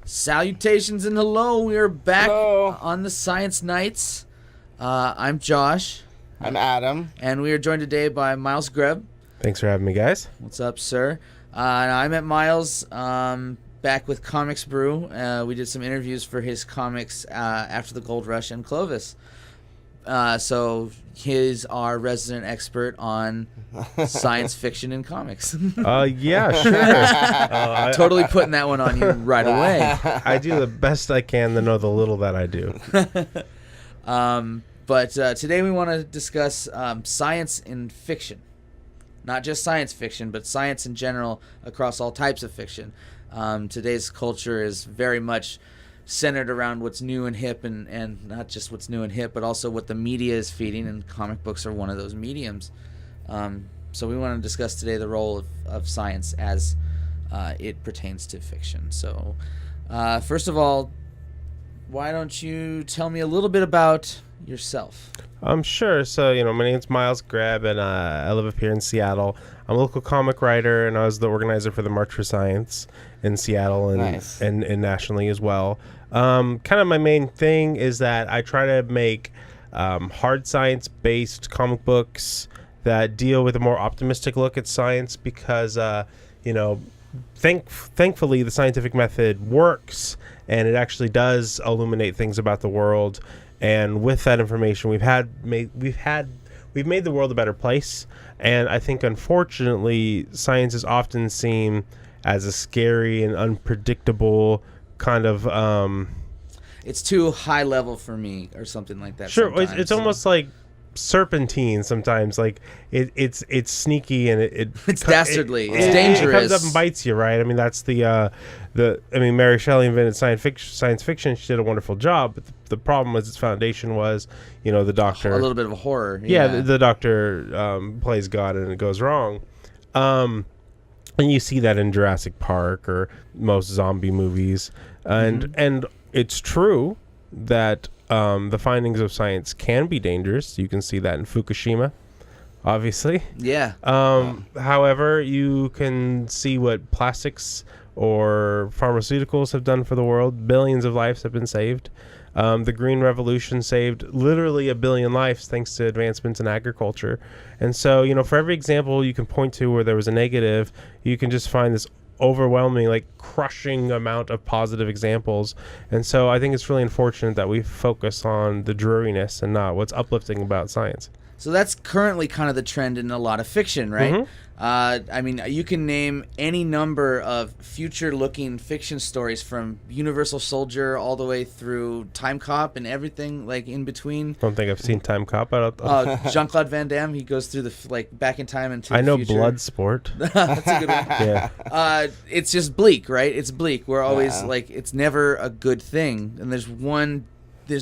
Salutations and hello. We are back Hello. on the Science Nights. I'm Josh. I'm Adam. And we are joined today by Miles Greb. Thanks for having me, guys. What's up, sir? I met Miles back with Comics Brew. We did some interviews for his comics after the Gold Rush and Clovis. So he's our resident expert on science fiction and comics. Yeah, sure. Totally putting that one on you right away. I do the best I can to know the little that I do. But today we want to discuss science in fiction. Not just science fiction, but science in general across all types of fiction. Today's culture is very much centered around what's new and hip, and not just what's new and hip, but also what the media is feeding, and comic books are one of those mediums. So we want to discuss today the role of science as it pertains to fiction. So first of all, why don't you tell me a little bit about yourself? Sure. So, my name's Miles Greb, and I live up here in Seattle. I'm a local comic writer, and I was the organizer for the March for Science in Seattle and Nice. and nationally as well. Kind of my main thing is that I try to make hard science-based comic books that deal with a more optimistic look at science because, thankfully the scientific method works, and it actually does illuminate things about the world. And with that information, we've made the world a better place. And I think, unfortunately, science is often seen as a scary and unpredictable kind of. It's too high level for me, or something like that. Sure, sometimes. it's almost like serpentine sometimes. Like it's sneaky and it's dastardly. It's dangerous. It comes up and bites you, right? I mean, that's Mary Shelley invented science fiction. She did a wonderful job, but the problem was its foundation was, the doctor. A little bit of a horror. Yeah, the doctor plays God and it goes wrong. And you see that in Jurassic Park or most zombie movies. And it's true that the findings of science can be dangerous. You can see that in Fukushima, obviously. Yeah. However, you can see what plastics or pharmaceuticals have done for the world. Billions of lives have been saved. The Green Revolution saved literally 1 billion lives thanks to advancements in agriculture. And so, for every example you can point to where there was a negative, you can just find this overwhelming, crushing amount of positive examples. And so I think it's really unfortunate that we focus on the dreariness and not what's uplifting about science. So that's currently kind of the trend in a lot of fiction, right? Mm-hmm. I mean, you can name any number of future-looking fiction stories from Universal Soldier all the way through Time Cop and everything in between. Don't think I've seen Time Cop. Jean-Claude Van Damme, he goes through the back in time into the I know future. Bloodsport. That's a good one. Yeah. It's just bleak, right? It's bleak. We're always it's never a good thing, and there's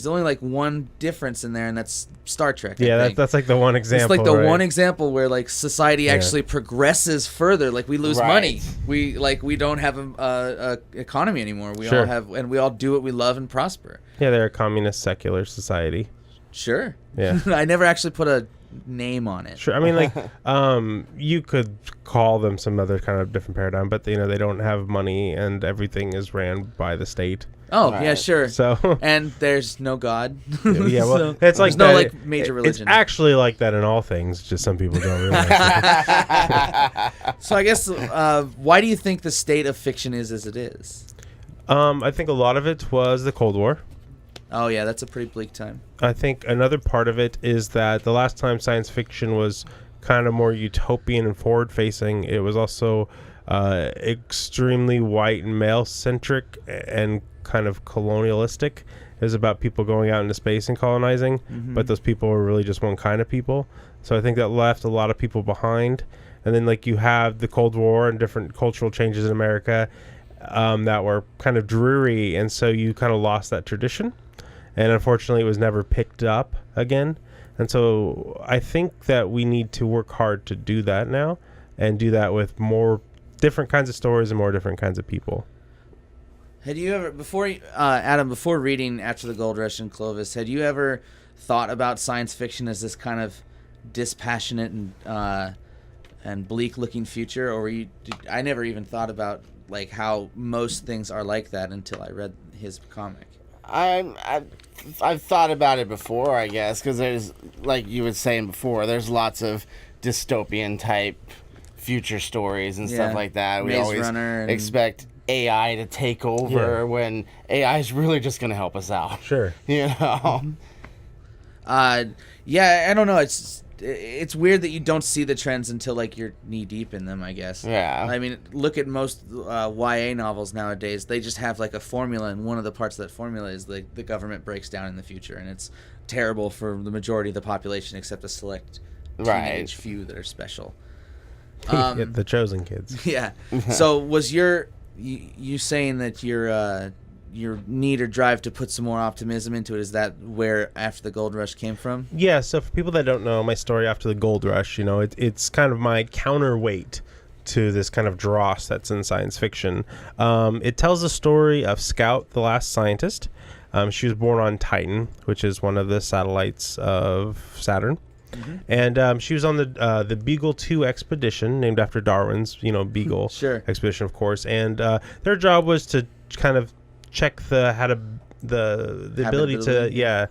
only one difference in there, and that's Star Trek. Yeah, that's the one example. It's the right? one example where society actually progresses further. We lose money. We don't have a economy anymore. We all have, and we all do what we love and prosper. Yeah, they're a communist secular society. Sure. Yeah. I never actually put a name on it. Sure. I mean, you could call them some other kind of different paradigm, but they don't have money and everything is ran by the state. Oh, yeah, sure. So and there's no God. Yeah, well, So it's like there's that. no major religion. It's actually like that in all things, just some people don't realize it. So I guess why do you think the state of fiction is as it is? I think a lot of it was the Cold War. Oh, yeah, that's a pretty bleak time. I think another part of it is that the last time science fiction was kind of more utopian and forward-facing, it was also extremely white and male-centric and kind of colonialistic. It was about people going out into space and colonizing, but those people were really just one kind of people. So I think that left a lot of people behind. And then you have the Cold War and different cultural changes in America that were kind of dreary, and so you kind of lost that tradition. And unfortunately, it was never picked up again. And so I think that we need to work hard to do that now, and do that with more different kinds of stories and more different kinds of people. Had you ever, Adam, before reading After the Gold Rush and Clovis, had you ever thought about science fiction as this kind of dispassionate and bleak-looking future, or I never even thought about like how most things are like that until I read his comic. I've thought about it before, I guess, because there's, like you were saying before, there's lots of dystopian type future stories and stuff like that. We Maze always Runner expect AI to take over when AI is really just going to help us out. Sure. You know? Yeah, I don't know. It's weird that you don't see the trends until like you're knee deep in them, I guess. Yeah. I mean, look at most YA novels nowadays. They just have like a formula, and one of the parts of that formula is the government breaks down in the future, and it's terrible for the majority of the population except a select teenage few that are special. The chosen kids. Yeah. So was you saying that your need or drive to put some more optimism into it, is that where After the Gold Rush came from? Yeah, so for people that don't know my story After the Gold Rush, you know, it's kind of my counterweight to this kind of dross that's in science fiction. It tells the story of Scout, the last scientist. She was born on Titan, which is one of the satellites of Saturn. Mm-hmm. And she was on the Beagle 2 expedition, named after Darwin's, Beagle expedition, of course. And their job was to kind of check the ability to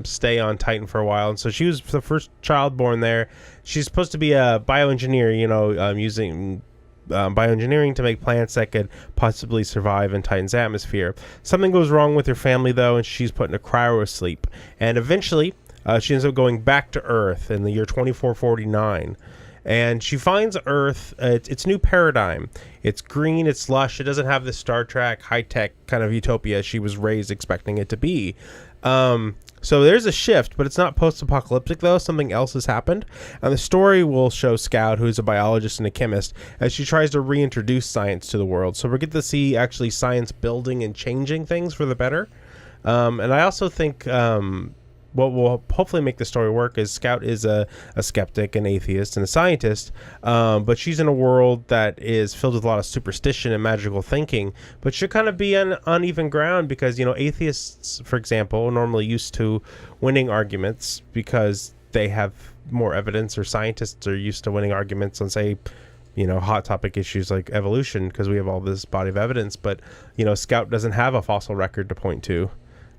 stay on Titan for a while. And so she was the first child born there. She's supposed to be a bioengineer, using bioengineering to make plants that could possibly survive in Titan's atmosphere. Something goes wrong with her family, though, and she's put in a cryo sleep. And eventually, she ends up going back to Earth in the year 2449. And she finds Earth, its new paradigm. It's green, it's lush, it doesn't have the Star Trek high-tech kind of utopia she was raised expecting it to be. So there's a shift, but it's not post-apocalyptic, though. Something else has happened. And the story will show Scout, who's a biologist and a chemist, as she tries to reintroduce science to the world. So we get to see actually science building and changing things for the better. And I also think what will hopefully make the story work is Scout is a skeptic, an atheist, and a scientist, but she's in a world that is filled with a lot of superstition and magical thinking, but should kind of be on uneven ground because, atheists, for example, are normally used to winning arguments because they have more evidence, or scientists are used to winning arguments on, say, hot topic issues like evolution because we have all this body of evidence, but, Scout doesn't have a fossil record to point to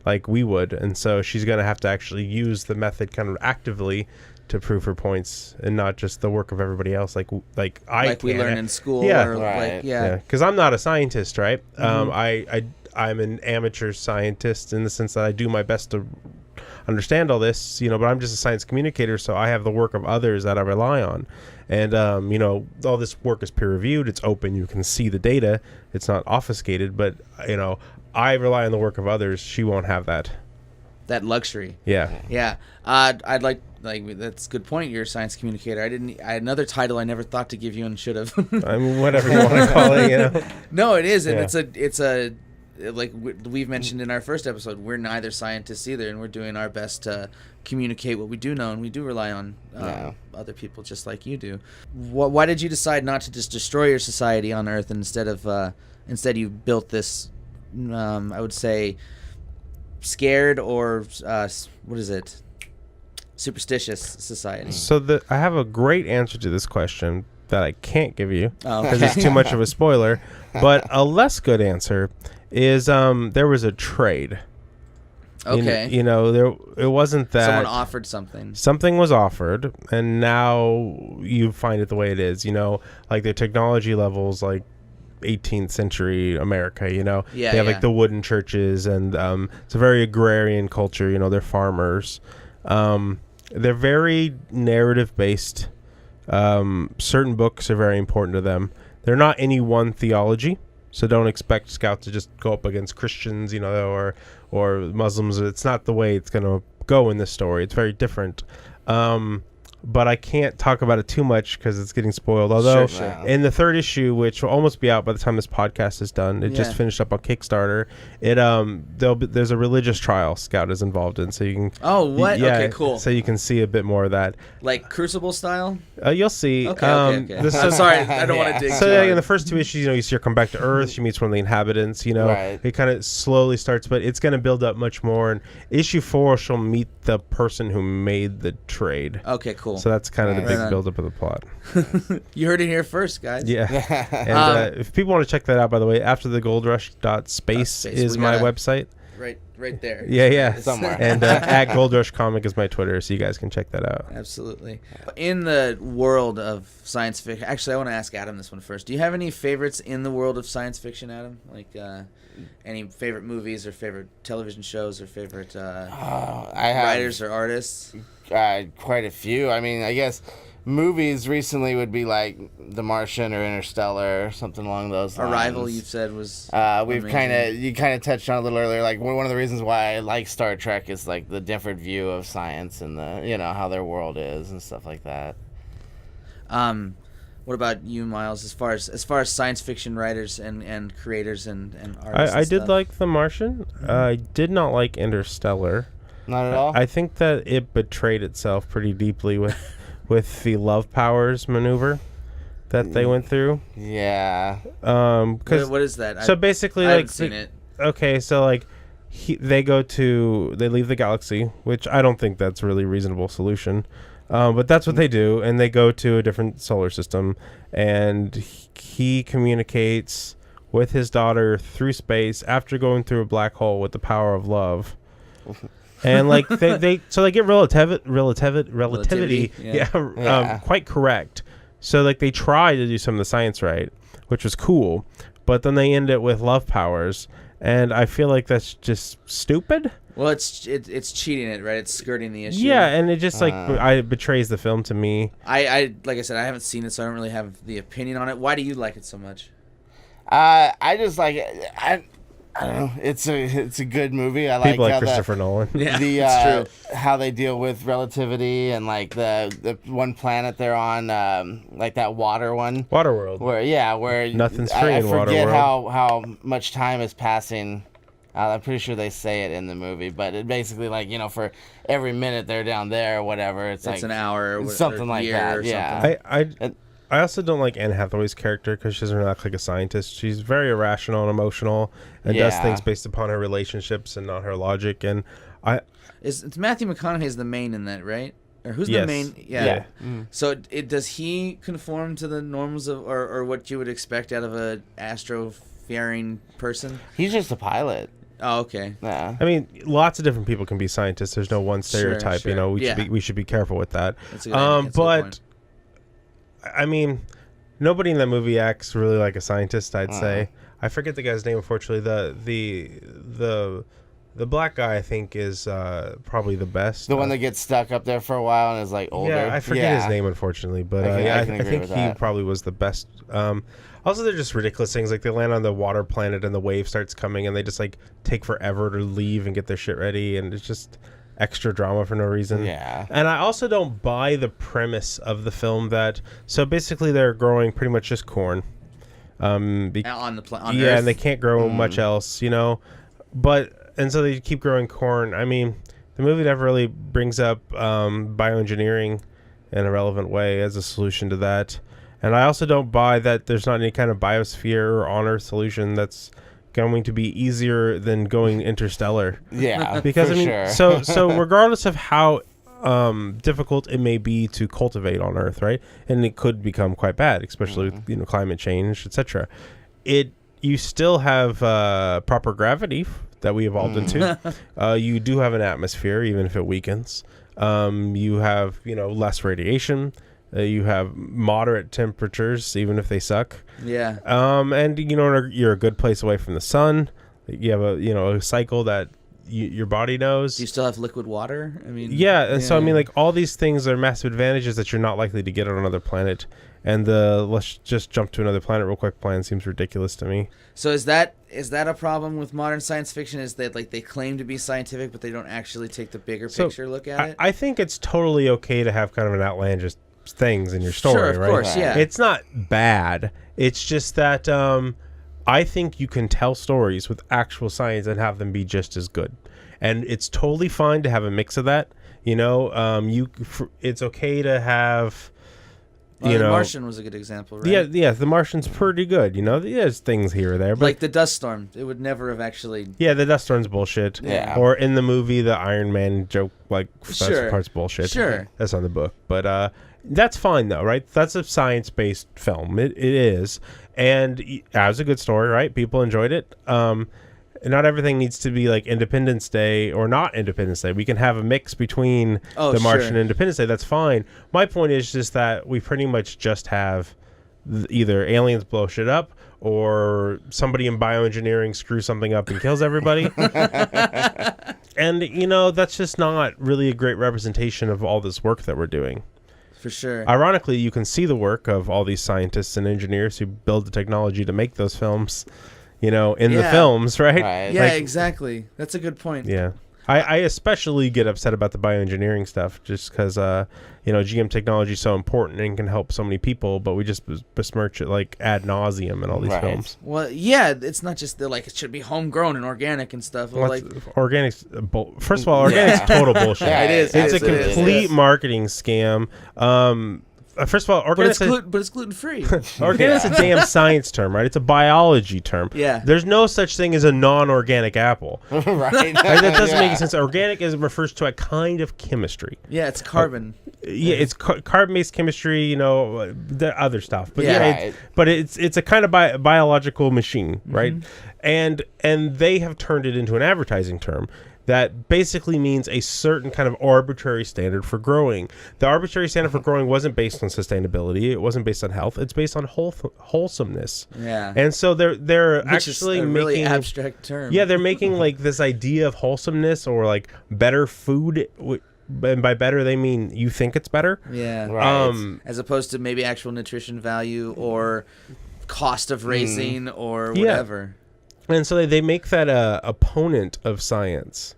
like we would, and so she's going to have to actually use the method kind of actively to prove her points and not just the work of everybody else like we learn in school. Because I'm not a scientist, right? Mm-hmm. I'm an amateur scientist in the sense that I do my best to understand all this, but I'm just a science communicator, so I have the work of others that I rely on. And all this work is peer reviewed, it's open, you can see the data, it's not obfuscated, but I rely on the work of others. She won't have that luxury. Yeah. I'd like that's a good point. You're a science communicator. I had another title I never thought to give you and should have. I mean, whatever you want to call it, No, it is, and it's a like we've mentioned in our first episode, we're neither scientists either, and we're doing our best to communicate what we do know, and we do rely on other people just like you do. Why did you decide not to just destroy your society on Earth, and instead you built this, I would say, scared or superstitious society? So I have a great answer to this question that I can't give you because it's too much of a spoiler, but a less good answer is there was a trade. Okay. It wasn't that someone offered something. Something was offered, and now you find it the way it is. Like their technology levels, like 18th century America. They have like the wooden churches, and it's a very agrarian culture. They're farmers. They're very narrative based. Certain books are very important to them. They're not any one theology. So don't expect Scout to just go up against Christians, or Muslims. It's not the way it's going to go in this story. It's very different. but I can't talk about it too much because it's getting spoiled. Although Sure. in the third issue, which will almost be out by the time this podcast is done, it just finished up on Kickstarter. There's a religious trial Scout is involved in, so you can. Oh, what? Yeah, okay, cool. So you can see a bit more of that. Like Crucible style? You'll see. Okay. I'm sorry, I don't want to dig. So too in hard. the first 2 issues, you see her come back to Earth. She meets one of the inhabitants. Right. It kind of slowly starts, but it's going to build up much more. And issue 4, she'll meet the person who made the trade. Okay, cool. So that's kind of the Right big on. buildup of the plot. You heard it here first, guys. Yeah. And if people want to check that out, by the way, afterthegoldrush.space is We my gotta- website. Right there. Yeah. Somewhere. And at Goldrush Comic is my Twitter, so you guys can check that out. Absolutely. In the world of science fiction, actually, I want to ask Adam this one first. Do you have any favorites in the world of science fiction, Adam? Like any favorite movies or favorite television shows or favorite I have writers or artists? quite a few. I mean, I guess movies recently would be like The Martian or Interstellar or something along those lines. Arrival, you said, was you amazing. kind of touched on it a little earlier. Like one of the reasons why I like Star Trek is like the different view of science and the how their world is and stuff like that. What about you, Miles? As far as science fiction writers and creators and artists, I and did stuff? like The Martian. I did not like Interstellar. Not at all. I think that it betrayed itself pretty deeply with the love powers maneuver that they went through. Yeah. What is that? So basically, I haven't like, seen it. okay, so like they leave the galaxy, which I don't think that's really a reasonable solution. But that's what they do, and they go to a different solar system, and he communicates with his daughter through space after going through a black hole with the power of love. And like they get relativity quite correct. So like they try to do some of the science right, which was cool, but then they end it with love powers, and I feel like that's just stupid. Well, it's cheating it, right? It's skirting the issue. Yeah, and it just betrays the film to me. I like I said, I haven't seen it, so I don't really have the opinion on it. Why do you like it so much? I just like it. I don't know. It's a good movie. I People like how Christopher Nolan. Yeah, it's true. How they deal with relativity and like the one planet they're on, like that water one. Waterworld. Where Nothing's free I in forget Waterworld. how much time is passing. I'm pretty sure they say it in the movie, but it basically like for every minute they're down there or whatever, it's like an hour or something like year that. or Yeah. something. I also don't like Anne Hathaway's character because she doesn't really act like a scientist. She's very irrational and emotional and does things based upon her relationships and not her logic. And It's Matthew McConaughey's the main in that, right? Or who's Yes. the main? Yeah. So does he conform to the norms of or what you would expect out of a astrofaring person? He's just a pilot. Oh, okay. Yeah. I mean, lots of different people can be scientists. There's no one stereotype. Sure. We should be careful with that. That's a good idea. That's a good But point. I mean, nobody in that movie acts really like a scientist. I'd say. I forget the guy's name. Unfortunately, the black guy I think is probably the best. The one that gets stuck up there for a while and is like older. Yeah, I forget his name unfortunately, but I I can agree think with he that. probably was the best. Also, they're just ridiculous things. Like they land on the water planet and the wave starts coming, and they just like take forever to leave and get their shit ready, and it's just extra drama for no reason. Yeah. And I also don't buy the premise of the film that so basically they're growing pretty much just corn. On Yeah, Earth? and they can't grow much else, But and so they keep growing corn. I mean, the movie never really brings up bioengineering in a relevant way as a solution to that. And I also don't buy that there's not any kind of biosphere or on-Earth solution that's going to be easier than going interstellar. Yeah. Because for I mean, sure. so regardless of how difficult it may be to cultivate on Earth, right? And it could become quite bad, especially with climate change, etc. You still have proper gravity that we evolved into. You do have an atmosphere, even if it weakens. You have less radiation. You have moderate temperatures, even if they suck. Yeah. And you're a good place away from the sun. You have a cycle that your body knows. Do you still have liquid water? I mean, yeah, and so I mean, like all these things are massive advantages that you're not likely to get on another planet. And the let's just jump to another planet real quick plan seems ridiculous to me. So is that a problem with modern science fiction? Is that like they claim to be scientific, but they don't actually take the bigger picture look at it? I think it's totally okay to have kind of an outlandish things in your story, sure, of right? course, yeah. It's not bad. It's just that I think you can tell stories with actual science and have them be just as good. And it's totally fine to have a mix of that. You know, it's okay to have... Well, The Martian was a good example, right? Yeah, The Martian's pretty good. You know, there's things here or there, but like the dust storm, it would never have actually. Yeah, the dust storm's bullshit. Yeah. Or in the movie, the Iron Man joke, like Sure. that's part's bullshit. Sure. That's on the book, but that's fine though, right? That's a science-based film. It is, and it has a good story, right? People enjoyed it. Not everything needs to be like Independence Day or not Independence Day. We can have a mix between The Martian and Independence Day. That's fine. My point is just that we pretty much just have either aliens blow shit up or somebody in bioengineering screws something up and kills everybody. And, you know, that's just not really a great representation of all this work that we're doing. For sure. Ironically, you can see the work of all these scientists and engineers who build the technology to make those films. You know, in the films, right? Yeah, like, exactly. That's a good point. Yeah. I especially get upset about the bioengineering stuff just because, you know, GM technology is so important and can help so many people, but we just besmirch it like ad nauseum in all these films. Well, yeah, it's not just like it should be homegrown and organic and stuff. Well, like organic's first of all, organic's total bullshit. Yeah, it is. It's a complete marketing scam. First of all, organic, but it's gluten free. Organic is a damn science term, right? It's a biology term. Yeah. There's no such thing as a non-organic apple. Right. That doesn't make sense. Organic refers to a kind of chemistry. Yeah, it's carbon. Yeah, it's carbon-based chemistry. You know, the other stuff. But yeah, it's a kind of biological machine, right? And they have turned it into an advertising term. That basically means a certain kind of arbitrary standard for growing. The arbitrary standard for growing wasn't based on sustainability. It wasn't based on health. It's based on wholesomeness. Yeah. And so they're Which actually is a making really abstract term. Yeah, they're making like this idea of wholesomeness or like better food. And by better they mean you think it's better. Yeah. Right. As opposed to maybe actual nutrition value or cost of raising or whatever. And so they make that a opponent of science.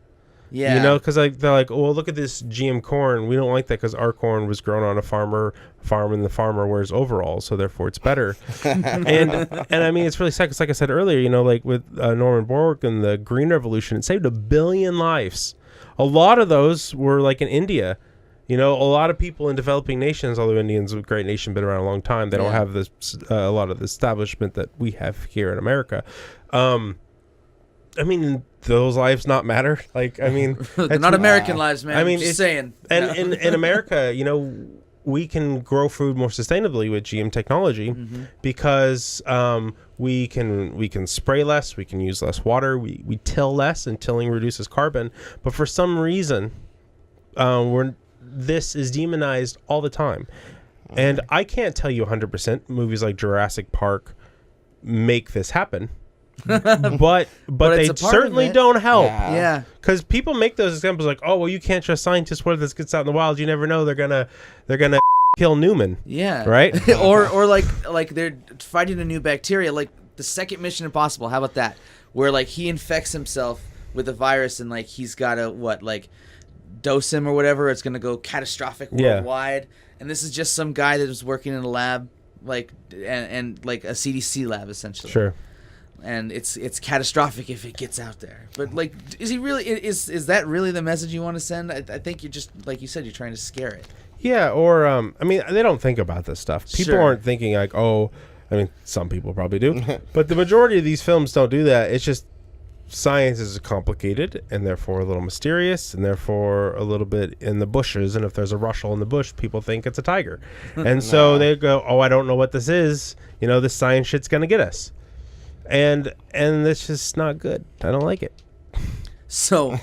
Yeah. You know, because like, they're like, oh, look at this GM corn. We don't like that because our corn was grown on a farm and the farmer wears overalls, so therefore it's better. and I mean, it's really sad because like I said earlier, you know, like with Norman Borlaug and the Green Revolution, it saved 1 billion lives. A lot of those were like in India. You know, a lot of people in developing nations, although Indians are a great nation, been around a long time, they don't have this a lot of the establishment that we have here in America. I mean, those lives not matter. Like, I mean, they're not American lives, man. I mean, just saying. And in America, you know, we can grow food more sustainably with GM technology because we can spray less, we can use less water, we till less, and tilling reduces carbon. But for some reason, this is demonized all the time. And I can't tell you 100% movies like Jurassic Park make this happen. but they certainly don't help. Yeah. Because people make those examples like, oh, well, you can't trust scientists. What if this gets out in the wild? You never know. They're gonna kill Newman. Yeah. Right. or like they're fighting a new bacteria. Like the second Mission Impossible. How about that? Where like he infects himself with a virus and like he's got to dose him or whatever. It's gonna go catastrophic worldwide. And this is just some guy that was working in a lab, like and like a CDC lab essentially. Sure. And it's catastrophic if it gets out there. But like, is he really? Is that really the message you want to send? I think you're just like you said, you're trying to scare it. Yeah, or I mean, they don't think about this stuff. People Sure. aren't thinking like, oh, I mean, some people probably do, but the majority of these films don't do that. It's just science is complicated and therefore a little mysterious and therefore a little bit in the bushes. And if there's a rustle in the bush, people think it's a tiger, and so they go, oh, I don't know what this is. You know, this science shit's gonna get us. And that's just not good. I don't like it. So,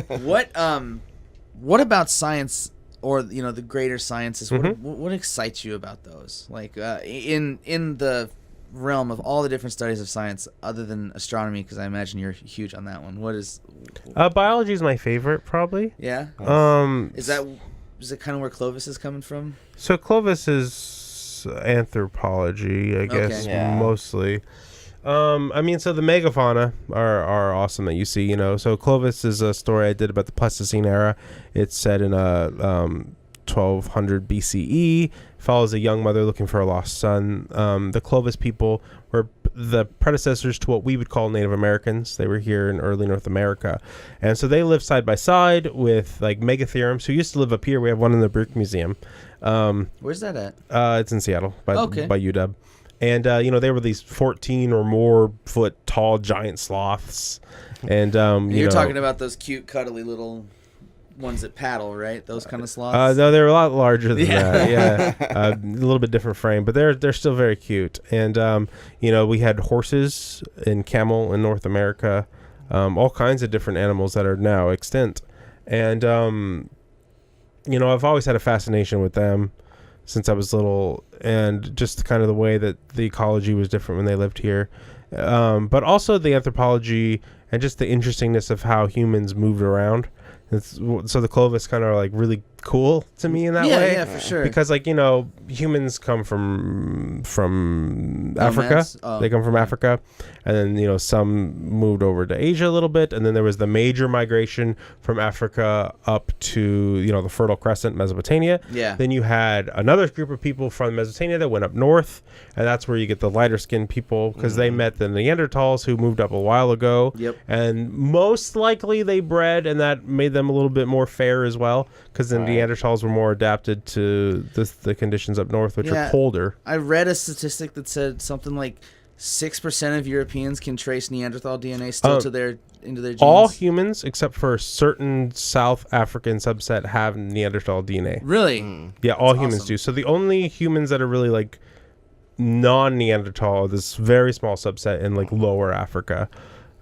what about science or the greater sciences? What excites you about those? Like in the realm of all the different studies of science, other than astronomy, because I imagine you're huge on that one, what is? Biology is my favorite, probably. Yeah. Is it kind of where Clovis is coming from? So Clovis is anthropology, I guess, mostly. I mean, so the megafauna are awesome that you see, you know. So Clovis is a story I did about the Pleistocene era. It's set in 1200 BCE. Follows a young mother looking for a lost son. The Clovis people were the predecessors to what we would call Native Americans. They were here in early North America. And so they lived side by side with like megatherums who used to live up here. We have one in the Brick Museum. Where's that at? It's in Seattle by UW. And, they were these 14 or more foot tall giant sloths. And you're talking about those cute, cuddly little ones that paddle, right? Those kind of sloths? No, they're a lot larger than that. Yeah. A little bit different frame, but they're still very cute. And, we had horses and camel in North America, all kinds of different animals that are now extinct. And, I've always had a fascination with them since I was little, and just kind of the way that the ecology was different when they lived here. But also the anthropology and just the interestingness of how humans moved around. So the Clovis kind of like really cool to me in that way. Yeah, for sure. Because humans come from Africa. They come from Africa, and then some moved over to Asia a little bit, and then there was the major migration from Africa up to the Fertile Crescent, Mesopotamia. Yeah. Then you had another group of people from Mesopotamia that went up north, and that's where you get the lighter skinned people because they met the Neanderthals who moved up a while ago. Yep. And most likely they bred, and that made them a little bit more fair as well, because the Neanderthals were more adapted to the conditions up north, which are colder. I read a statistic that said something like 6% of Europeans can trace Neanderthal DNA still into their genes. All humans, except for a certain South African subset, have Neanderthal DNA. Really? Yeah, all humans do. So the only humans that are really like non-Neanderthal are this very small subset in like lower Africa.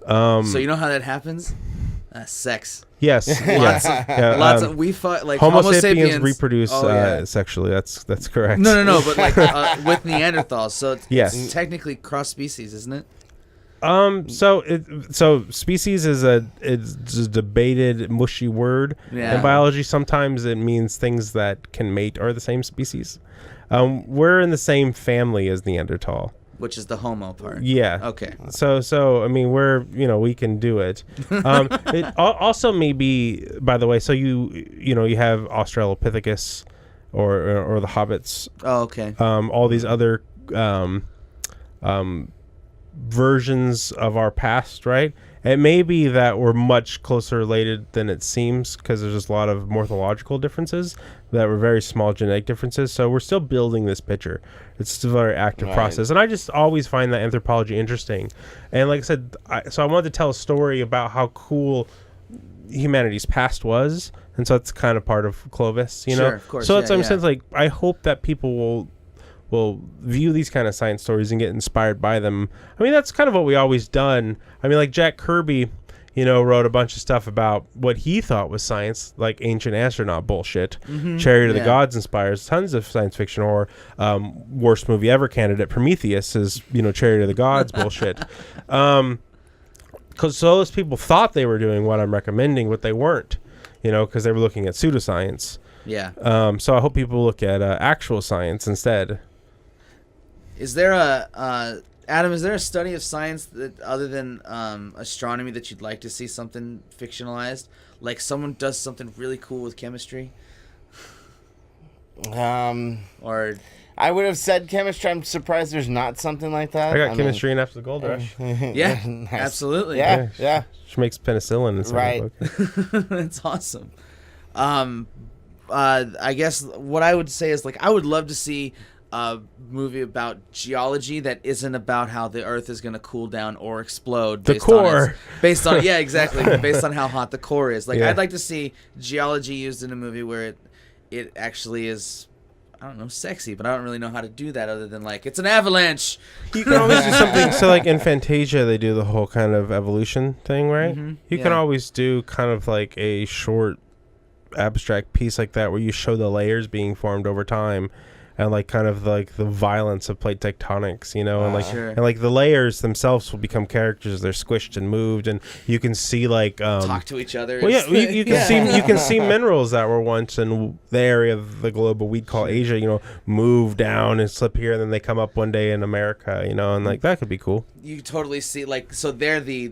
So you know how that happens? Sex. Yes. Lots of we fought like Homo sapiens reproduce sexually. That's correct. No, but like with Neanderthals, so it's technically cross species, isn't it? So species is a debated mushy word in biology. Sometimes it means things that can mate are the same species. We're in the same family as Neanderthal, which is the Homo part. Yeah. Okay. So I mean, we're we can do it. It also may be, by the way. So you have Australopithecus, or the hobbits. Oh, okay. All these other versions of our past, right? It may be that we're much closer related than it seems because there's just a lot of morphological differences that were very small genetic differences. So we're still building this picture. It's still a very active process. And I just always find that anthropology interesting. And like I said, I wanted to tell a story about how cool humanity's past was. And so it's kind of part of Clovis, Sure, of course. So it's sense like I hope that people will view these kind of science stories and get inspired by them. I mean, that's kind of what we always done. I mean, like Jack Kirby, wrote a bunch of stuff about what he thought was science, like ancient astronaut bullshit. Chariot of the Gods inspires tons of science fiction, or worst movie ever candidate, Prometheus is, Chariot of the Gods bullshit. Because those people thought they were doing what I'm recommending, but they weren't, because they were looking at pseudoscience. Yeah. So I hope people look at actual science instead. Is there Adam, is there a study of science that other than astronomy that you'd like to see something fictionalized? Like someone does something really cool with chemistry? Or I would have said chemistry. I'm surprised there's not something like that. I got chemistry in after the gold rush. Yeah, nice. Absolutely. Yeah. She makes penicillin and right. That's awesome. I guess what I would say is, like, I would love to see a movie about geology that isn't about how the Earth is going to cool down or explode. Based on yeah, exactly. Based on how hot the core is. Like, I'd like to see geology used in a movie where it actually is, I don't know, sexy, but I don't really know how to do that other than, like, it's an avalanche. You can always do something. So, like, in Fantasia, they do the whole kind of evolution thing, right? Mm-hmm. You can always do kind of like a short abstract piece like that where you show the layers being formed over time. and like kind of like the violence of plate tectonics, you know, and like Sure. and like the layers themselves will become characters. They're squished and moved, and you can see like talk to each other. well, yeah, you can see minerals that were once in the area of the globe we'd call Asia, you know, move down and slip here, and then they come up one day in America, you know, and like that could be cool. You totally see like so they're the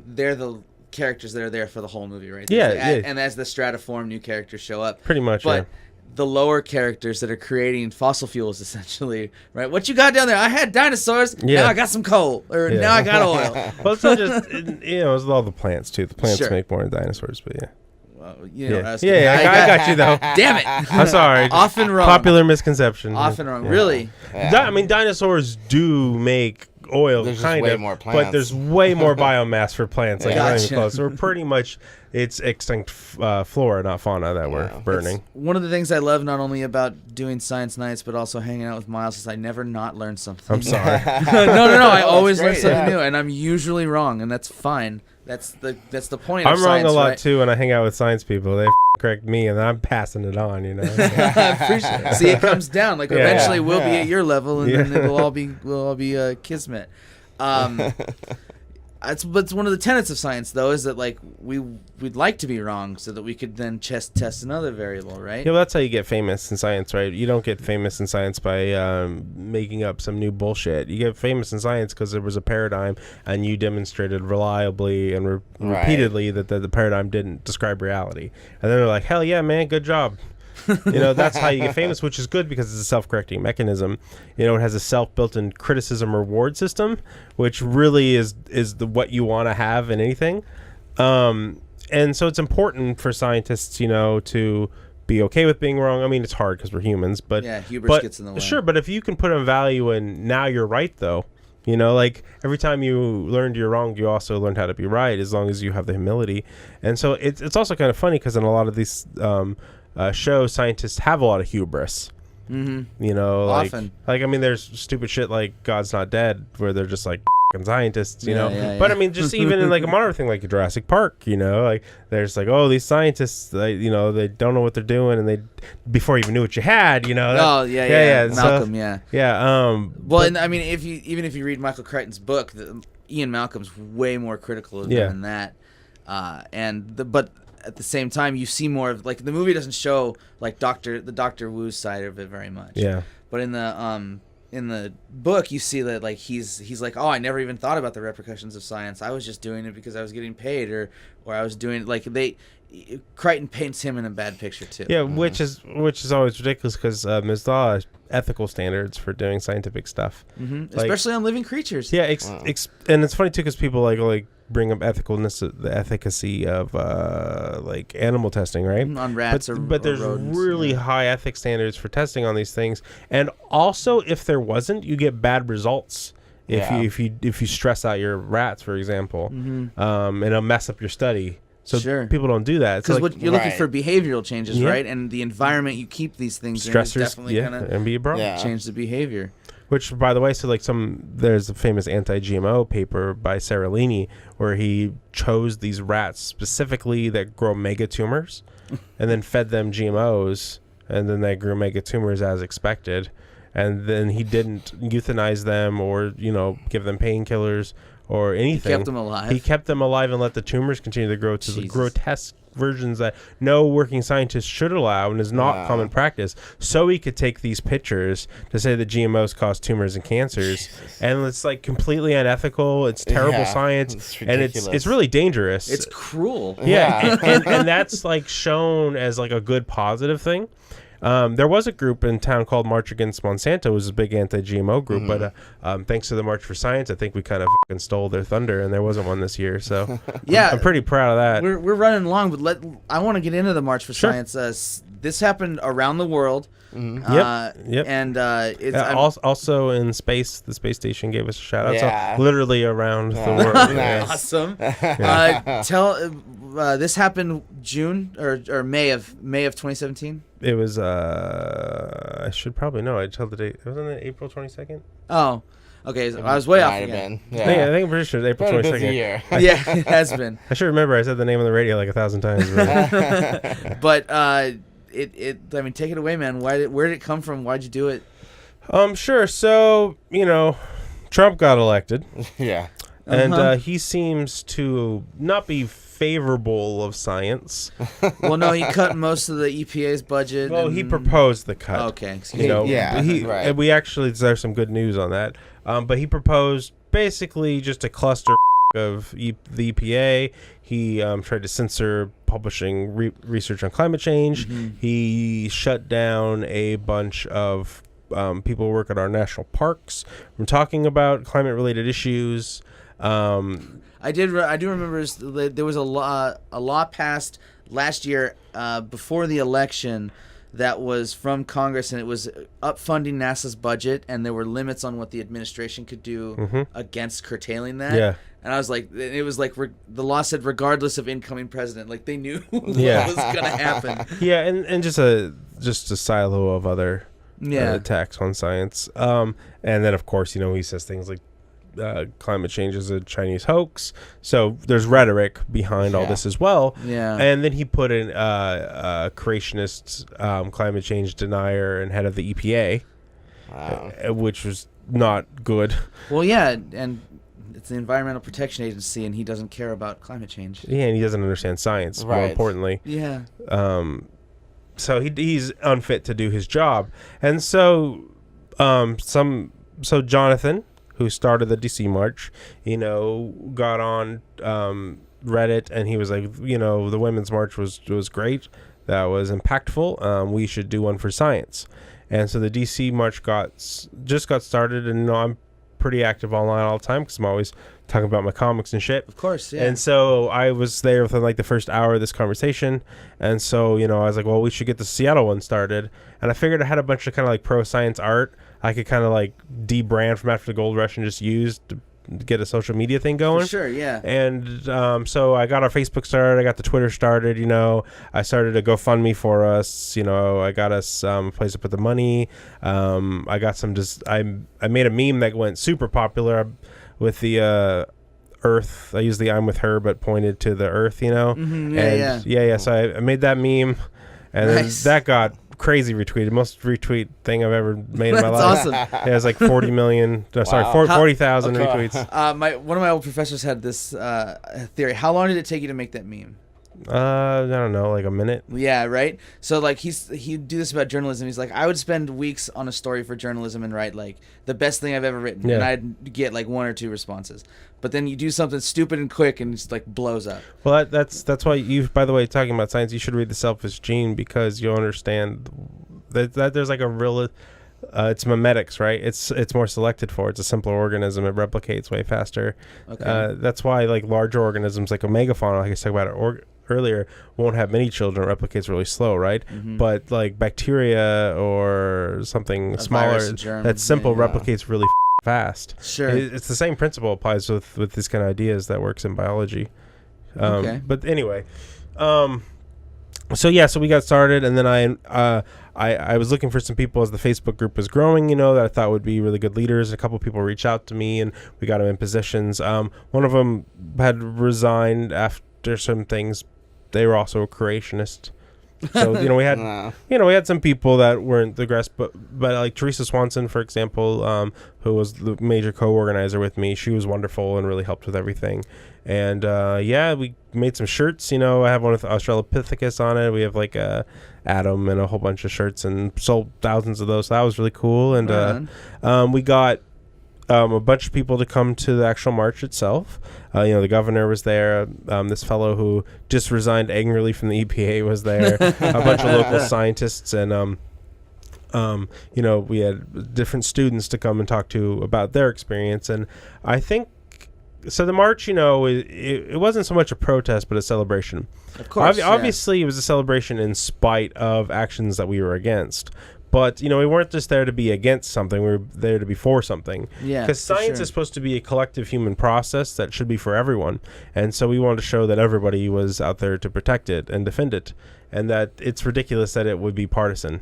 characters that are there for the whole movie, right? Yeah, And as the stratiform, new characters show up. Pretty much, But yeah. the lower characters that are creating fossil fuels, essentially, right? What you got down there? I had dinosaurs. Yeah. Now I got some coal, or Yeah. now I got oil. Well, it's not just you know, it's all the plants too. The plants Sure. make more than dinosaurs, but yeah. Well, you know, Yeah, I was yeah, kidding. I got you though. Damn it! I'm sorry. Often wrong. Popular misconception. Often wrong. Yeah. Really? Yeah. I mean, dinosaurs do make oil, There's just kind way of, more but plants. there's way more biomass for plants. Like, not even Gotcha. close. So we're pretty much, it's extinct flora, not fauna, that we're burning. One of the things I love not only about doing science nights, but also hanging out with Miles is I never not learn something. I'm sorry. no. I always learn great, something yeah. new, and I'm usually wrong, and that's fine. That's the point. I'm of wrong science, a lot right? too when I hang out with science people. They correct me, and then I'm passing it on, you know. So. I appreciate it. See, it comes down. Like Yeah. eventually, we'll be Yeah. at your level, and Yeah. then we'll all be kismet. It's one of the tenets of science, though, is that like we'd like to be wrong so that we could then test another variable, right? Yeah, well, that's how you get famous in science, right? You don't get famous in science by making up some new bullshit. You get famous in science because there was a paradigm, and you demonstrated reliably and repeatedly that the paradigm didn't describe reality. And then they're like, hell yeah, man, good job. You know, that's how you get famous, which is good because it's a self-correcting mechanism. You know, it has a self-built-in criticism reward system, which really is what you want to have in anything. And so it's important for scientists, you know, to be okay with being wrong. I mean, it's hard because we're humans, but Yeah, hubris gets in the way. Sure, but if you can put a value in now you're right, though, you know, like every time you learned you're wrong, you also learned how to be right, as long as you have the humility. And so it's also kind of funny because in a lot of these shows, scientists have a lot of hubris. Mm-hmm. You know, Often. like I mean, there's stupid shit like God's Not Dead, where they're just like f***ing scientists, you Yeah, know. yeah, But yeah. I mean, just even in like a modern thing like Jurassic Park, you know, like there's like, oh, these scientists, they, you know, they don't know what they're doing, and they before you even knew what you had, you know. Oh yeah. So, Malcolm, yeah. yeah. Well, but- and I mean, if you read Michael Crichton's book, Ian Malcolm's way more critical of Yeah. him than that. But at the same time, you see more of like the movie doesn't show like Dr. Wu's side of it very much. Yeah. But in the book, you see that like he's like, oh, I never even thought about the repercussions of science. I was just doing it because I was getting paid, or I was doing like Crichton paints him in a bad picture too. Yeah, which is always ridiculous because there's a lot of ethical standards for doing scientific stuff. Mm-hmm. Like- Especially on living creatures. Yeah, and it's funny too because people like bring up the efficacy of like animal testing, right? On rats but there's rodents, really yeah. high ethics standards for testing on these things, and also if there wasn't, you get bad results. If you stress out your rats, for example, and it'll mess up your study. So Sure. people don't do that. It's Because like what you're looking Right. for behavioral changes, Yeah. right? And the environment you keep these things in is stressors, definitely gonna and be a problem. Yeah. change the behavior. Which, by the way, so like there's a famous anti-GMO paper by Seralini where he chose these rats specifically that grow mega tumors, and then fed them GMOs, and then they grew mega tumors as expected, and then he didn't euthanize them or give them painkillers or anything. He kept them alive. He kept them alive and let the tumors continue to grow to the Jesus. grotesque versions that no working scientist should allow and is not Wow. common practice. So he could take these pictures to say that GMOs cause tumors and cancers, and it's like completely unethical. It's terrible Yeah, science, it's and it's ridiculous. really dangerous. It's cruel. yeah, Yeah. and that's like shown as like a good positive thing. There was a group in town called March Against Monsanto. It was a big anti-GMO group, but thanks to the March for Science, I think we kind of fucking stole their thunder, and there wasn't one this year. So Yeah. I'm pretty proud of that. We're running long, but I want to get into the March for Sure. Science. This happened around the world. Yep. And it's Also in space, the space station gave us a shout out. Yeah. So literally around the world. Nice. awesome. This happened June or May of 2017. It was I should probably know. I tell the date. Wasn't it April 22nd? Oh, okay. So I was way off Might have again. been. I think Yeah. I'm pretty sure it's April Been a busy 22nd. year. Yeah, it has been. I should remember. I said the name on the radio like 1,000 times. Really. But I mean, take it away, man. Where did it come from? Why'd you do it? Sure. So, Trump got elected. Yeah. And he seems to not be favorable of science. Well, no, he cut most of the EPA's budget. Well, he proposed the cut. Okay, excuse me. Right. And we actually, there's some good news on that. But he proposed basically just a cluster of the EPA. He tried to censor publishing research on climate change. He shut down a bunch of people who work at our national parks from talking about climate-related issues. I do remember there was a law passed last year before the election that was from Congress, and it was up funding NASA's budget, and there were limits on what the administration could do against curtailing that. Yeah. And I was like, it was like the law said regardless of incoming president, like they knew what was going to happen. Yeah, and just a silo of other attacks on science. And then of course, he says things like climate change is a Chinese hoax. So there's rhetoric behind all this as well. Yeah. And then he put in a creationist climate change denier and head of the EPA, which was not good. Well, yeah, and it's the Environmental Protection Agency, and he doesn't care about climate change. Yeah, and he doesn't understand science, more importantly. Yeah. So he's unfit to do his job. And so Jonathan, who started the DC March, got on Reddit, and he was like, the Women's March was great. That was impactful. We should do one for science. And so the DC March just got started, and I'm pretty active online all the time because I'm always talking about my comics and shit. Of course, yeah. And so I was there within like the first hour of this conversation. And so, I was like, well, we should get the Seattle one started. And I figured I had a bunch of kind of like pro-science art I could kind of like debrand from after the gold rush and just use to get a social media thing going. For sure, yeah. And so I got our Facebook started. I got the Twitter started. I started a GoFundMe for us. I got us a place to put the money. I got some I made a meme that went super popular with the Earth. I used the "I'm with her" but pointed to the Earth. So I made that meme, and then that got crazy retweeted. Most retweet thing I've ever made in my life. That's awesome. It has like 40 million. No, sorry, 40,000 retweets. One of my old professors had this theory. How long did it take you to make that meme? I don't know, like a minute. Yeah, right. So like he'd do this about journalism. He's like, I would spend weeks on a story for journalism and write like the best thing I've ever written, and I'd get like 1 or 2 responses. But then you do something stupid and quick, and it's like blows up. Well, that's why you. By the way, talking about science, you should read The Selfish Gene because you'll understand that there's like a real. It's mimetics, right? It's more selected for. It's a simpler organism. It replicates way faster. Okay. That's why like larger organisms like a megafauna, like I talked about it earlier, won't have many children. It replicates really slow, right? But like bacteria or something smaller that's simple replicates really fast. Sure. It's the same principle applies with this kind of ideas that works in biology. But anyway, so we got started, and then I was looking for some people as the Facebook group was growing, that I thought would be really good leaders. A couple of people reached out to me, and we got them in positions. One of them had resigned after some things. They were also a creationist. So, we had we had some people that weren't the best, but like Teresa Swanson, for example, who was the major co-organizer with me. She was wonderful and really helped with everything. And we made some shirts. I have one with Australopithecus on it. We have like Adam and a whole bunch of shirts, and sold thousands of those. So that was really cool. And we got a bunch of people to come to the actual march itself. The governor was there. This fellow who just resigned angrily from the EPA was there. A bunch of local scientists, and we had different students to come and talk to about their experience. And I think so. The march, it wasn't so much a protest, but a celebration. Of course, obviously, it was a celebration in spite of actions that we were against. But, we weren't just there to be against something. We were there to be for something. Yeah, because science is supposed to be a collective human process that should be for everyone. And so we wanted to show that everybody was out there to protect it and defend it. And that it's ridiculous that it would be partisan.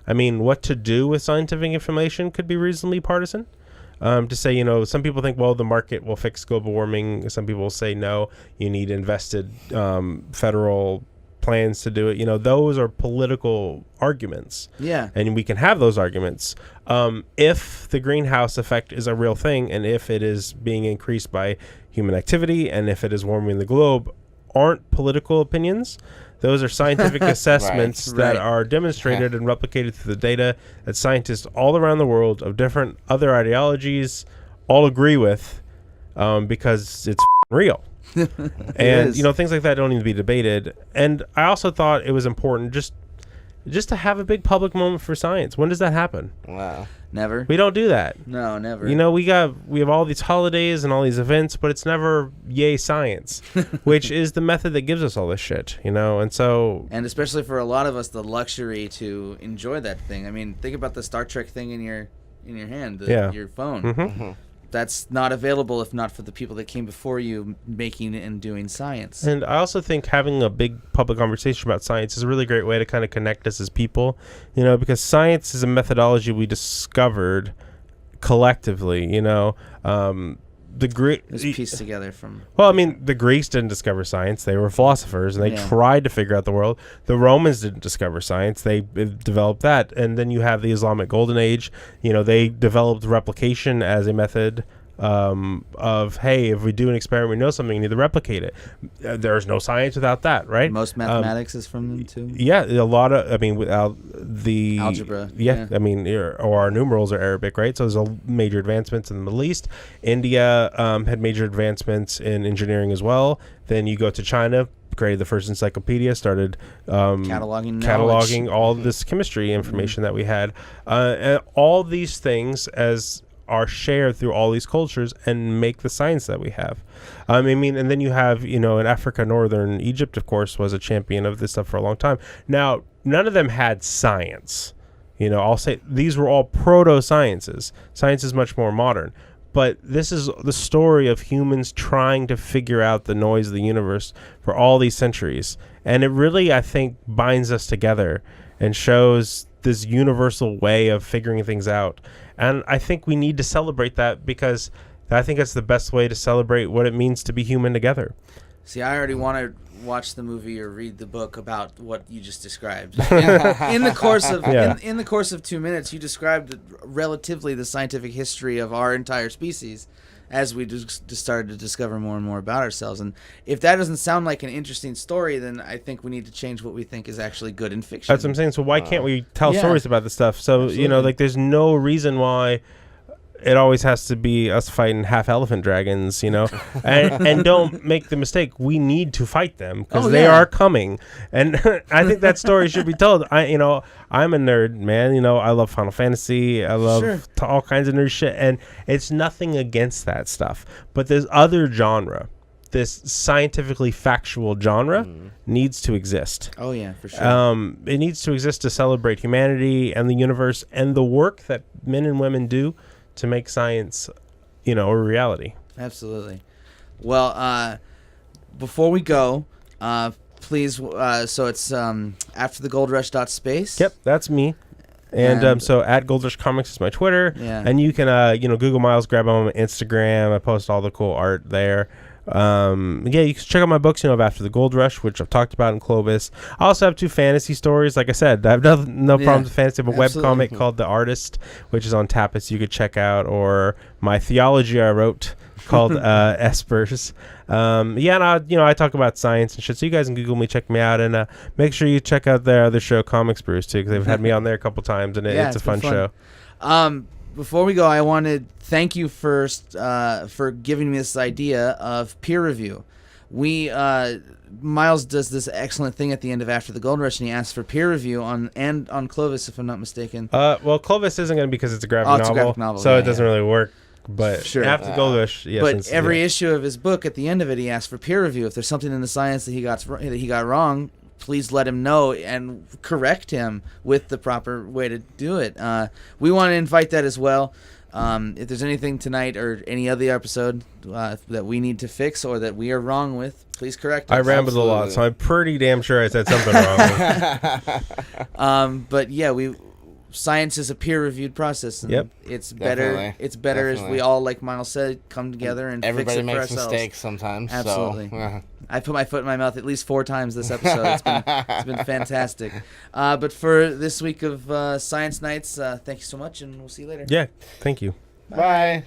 I mean, what to do with scientific information could be reasonably partisan. To say, some people think, well, the market will fix global warming. Some people say, no, you need invested federal plans to do it. Those are political arguments. Yeah. And we can have those arguments. if the greenhouse effect is a real thing, and if it is being increased by human activity, and if it is warming the globe, aren't political opinions. Those are scientific assessments that are demonstrated and replicated through the data that scientists all around the world of different other ideologies all agree with, because it's real. And things like that don't need to be debated. And I also thought it was important just to have a big public moment for science. When does that happen? Wow. Never. We don't do that. No, never. We have all these holidays and all these events, but it's never yay science, which is the method that gives us all this shit, and so. And especially for a lot of us, the luxury to enjoy that thing. I mean, think about the Star Trek thing in your hand, your phone. Mm-hmm. That's not available if not for the people that came before you making and doing science. And I also think having a big public conversation about science is a really great way to kind of connect us as people, because science is a methodology we discovered collectively, the Greek it was pieced together from. Well, I mean, the Greeks didn't discover science; they were philosophers, and they tried to figure out the world. The Romans didn't discover science; they developed that. And then you have the Islamic Golden Age. They developed replication as a method of, hey, if we do an experiment, we know something, we need to replicate it. There's no science without that, right? Most mathematics is from them too. Yeah, a lot of. I mean, without the algebra. Yeah, I mean, or our numerals are Arabic, right? So there's major advancements in the Middle East. India had major advancements in engineering as well. Then you go to China, created the first encyclopedia, started cataloging all this chemistry information that we had, and all these things as are shared through all these cultures and make the science that we have. I mean, and then you have, in Africa, northern Egypt, of course, was a champion of this stuff for a long time. Now, none of them had science. I'll say these were all proto-sciences. Science is much more modern. But this is the story of humans trying to figure out the noise of the universe for all these centuries. And it really, I think, binds us together and shows this universal way of figuring things out. And I think we need to celebrate that, because I think that's the best way to celebrate what it means to be human together. See, I already want to watch the movie or read the book about what you just described. In the course of in the course of 2 minutes, you described relatively the scientific history of our entire species as we just started to discover more and more about ourselves. And if that doesn't sound like an interesting story, then I think we need to change what we think is actually good in fiction. That's what I'm saying. So why can't we tell stories about this stuff? So, Absolutely. There's no reason why it always has to be us fighting half elephant dragons, and don't make the mistake. We need to fight them because they are coming. And I think that story should be told. I'm a nerd, man. I love Final Fantasy. I love all kinds of nerd shit. And it's nothing against that stuff. But this other genre, this scientifically factual genre, needs to exist. Oh, yeah, for sure. It needs to exist to celebrate humanity and the universe and the work that men and women do to make science, a reality. Absolutely. Well, before we go, please, so it's afterthegoldrush.space. Yep, that's me. And so at Gold Rush Comics is my Twitter. Yeah. And you can, Google Miles Greb on my Instagram. I post all the cool art there. You can check out my books, of After the Gold Rush, which I've talked about in Clovis. I also have 2 fantasy stories. Like I said, I have no problems with fantasy. I have a webcomic called The Artist, which is on Tapas you could check out, or my theology I wrote called Espers. And I talk about science and shit, so you guys can Google me, check me out, and make sure you check out their other show, Comics Brews, too, because they've had me on there a couple times, and it's a fun show. Before we go, I want to thank you first for giving me this idea of peer review. Miles does this excellent thing at the end of After the Gold Rush, and he asks for peer review on Clovis, if I'm not mistaken. Well, Clovis isn't going to, because it's a graphic novel, so it doesn't really work. But After the Gold Rush, yes. But every issue of his book, at the end of it, he asks for peer review. If there's something in the science that he got wrong, please let him know and correct him with the proper way to do it. We want to invite that as well. If there's anything tonight or any other episode that we need to fix or that we are wrong with, please correct us. I rambled a lot, so I'm pretty damn sure I said something wrong. But yeah, science is a peer-reviewed process. And Yep. It's better. Definitely. It's better if we all, like Miles said, come together and Everybody fix it for makes ourselves. mistakes sometimes. Absolutely. So, I put my foot in my mouth at least 4 times this episode. It's been fantastic. But for this week of Science Nights, thank you so much, and we'll see you later. Yeah. Thank you. bye.